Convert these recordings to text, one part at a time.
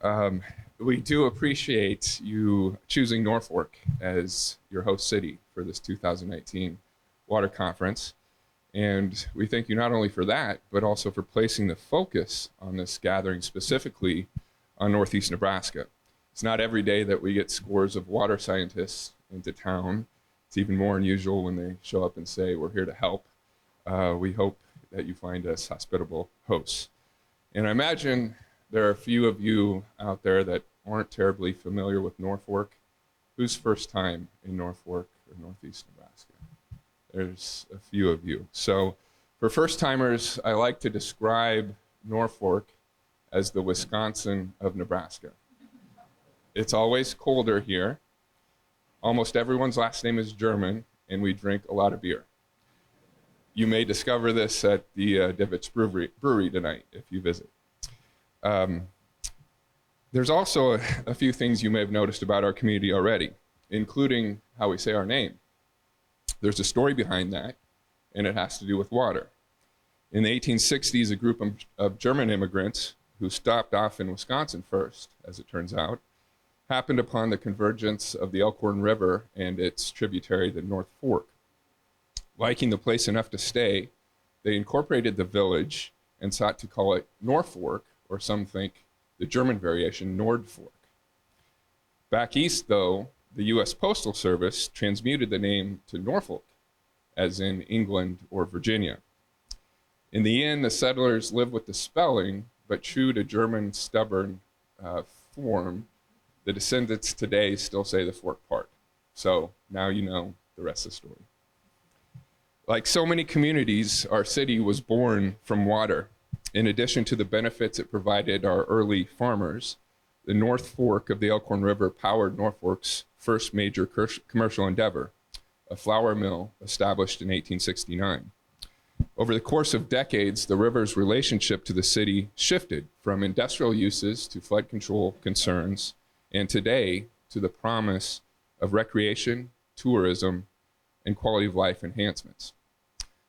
Um, we do appreciate you choosing Norfolk as your host city for this 2019 water conference. And we thank you not only for that, but also for placing the focus on this gathering specifically on Northeast Nebraska. It's not every day that we get scores of water scientists into town. It's even more unusual when they show up and say, we're here to help. We hope that you find us hospitable hosts. And I imagine there are a few of you out there that aren't terribly familiar with Norfolk. Who's first time in Norfolk or Northeast Nebraska? There's a few of you. So for first timers, I like to describe Norfolk as the Wisconsin of Nebraska. It's always colder here. Almost everyone's last name is German, and we drink a lot of beer. You may discover this at the Divot's Brewery tonight if you visit. There's also a few things you may have noticed about our community already, including how we say our name. There's a story behind that, and it has to do with water. In the 1860s, a group of German immigrants who stopped off in Wisconsin first, as it turns out, happened upon the convergence of the Elkhorn River and its tributary, the North Fork. Liking the place enough to stay, they incorporated the village and sought to call it Norfolk, or some think the German variation, Nordfork. Back east, though, the US Postal Service transmuted the name to Norfolk, as in England or Virginia. In the end, the settlers lived with the spelling, but true to German stubborn form, the descendants today still say the fork part. So now you know the rest of the story. Like so many communities, our city was born from water. In addition to the benefits it provided our early farmers, the North Fork of the Elkhorn River powered Norfolk's first major commercial endeavor, a flour mill established in 1869. Over the course of decades, the river's relationship to the city shifted from industrial uses to flood control concerns, and today to the promise of recreation, tourism, and quality of life enhancements.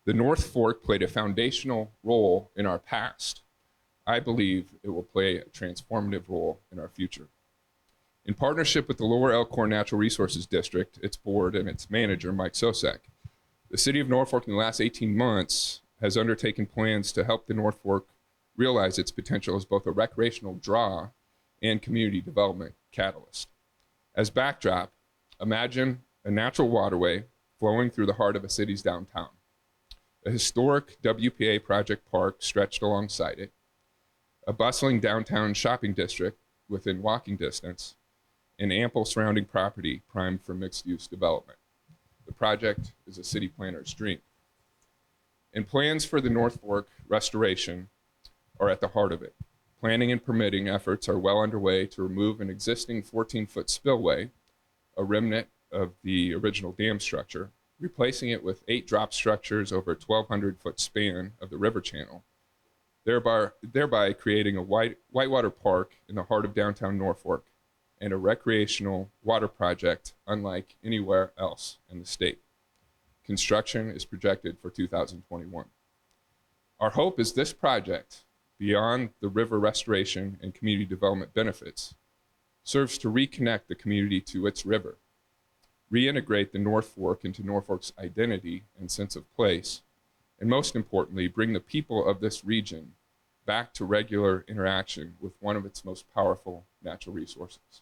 The North Fork played a foundational role in our past. I believe it will play a transformative role in our future. In partnership with the Lower Elkhorn Natural Resources District, its board, and its manager, Mike Sosek, the city of Norfolk in the last 18 months has undertaken plans to help the North Fork realize its potential as both a recreational draw and community development catalyst. As backdrop, imagine a natural waterway flowing through the heart of a city's downtown. A historic WPA project park stretched alongside it, a bustling downtown shopping district within walking distance, and ample surrounding property primed for mixed-use development. The project is a city planner's dream. And plans for the North Fork restoration are at the heart of it. Planning and permitting efforts are well underway to remove an existing 14-foot spillway, a remnant of the original dam structure, replacing it with 8 drop structures over a 1,200-foot span of the river channel, thereby creating a whitewater park in the heart of downtown Norfolk and a recreational water project unlike anywhere else in the state. Construction is projected for 2021. Our hope is this project, beyond the river restoration and community development benefits, serves to reconnect the community to its river, reintegrate the North Fork into Norfolk's identity and sense of place, and most importantly, bring the people of this region back to regular interaction with one of its most powerful natural resources.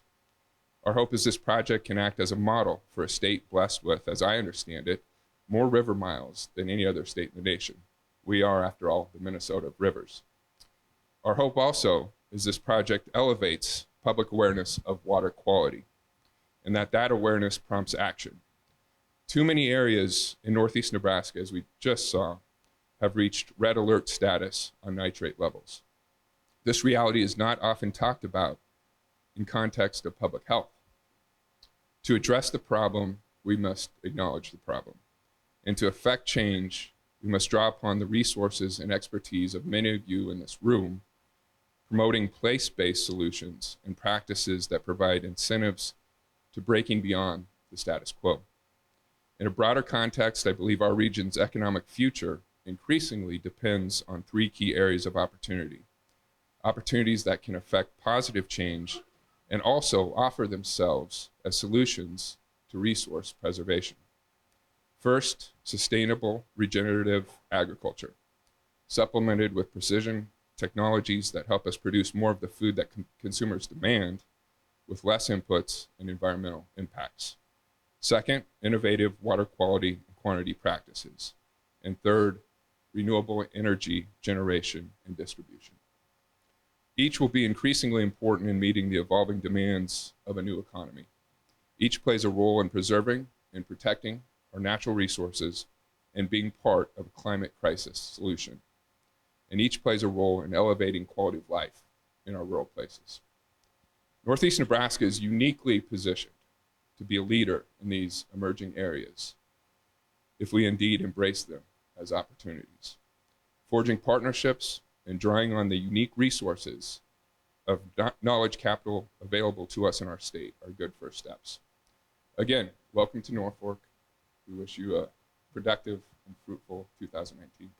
Our hope is this project can act as a model for a state blessed with, as I understand it, more river miles than any other state in the nation. We are, after all, the Minnesota of rivers. Our hope also is this project elevates public awareness of water quality, and that awareness prompts action. Too many areas in Northeast Nebraska, as we just saw, have reached red alert status on nitrate levels. This reality is not often talked about in context of public health. To address the problem, we must acknowledge the problem. And to effect change, we must draw upon the resources and expertise of many of you in this room, promoting place-based solutions and practices that provide incentives to breaking beyond the status quo. In a broader context, I believe our region's economic future increasingly depends on 3 key areas of opportunity: opportunities that can affect positive change and also offer themselves as solutions to resource preservation. First, sustainable regenerative agriculture, supplemented with precision technologies that help us produce more of the food that consumers demand with less inputs and environmental impacts. Second, innovative water quality and quantity practices. And third, renewable energy generation and distribution. Each will be increasingly important in meeting the evolving demands of a new economy. Each plays a role in preserving and protecting our natural resources and being part of a climate crisis solution. And each plays a role in elevating quality of life in our rural places. Northeast Nebraska is uniquely positioned to be a leader in these emerging areas if we indeed embrace them as opportunities. Forging partnerships and drawing on the unique resources of knowledge capital available to us in our state are good first steps. Again, welcome to Norfolk. We wish you a productive and fruitful 2019.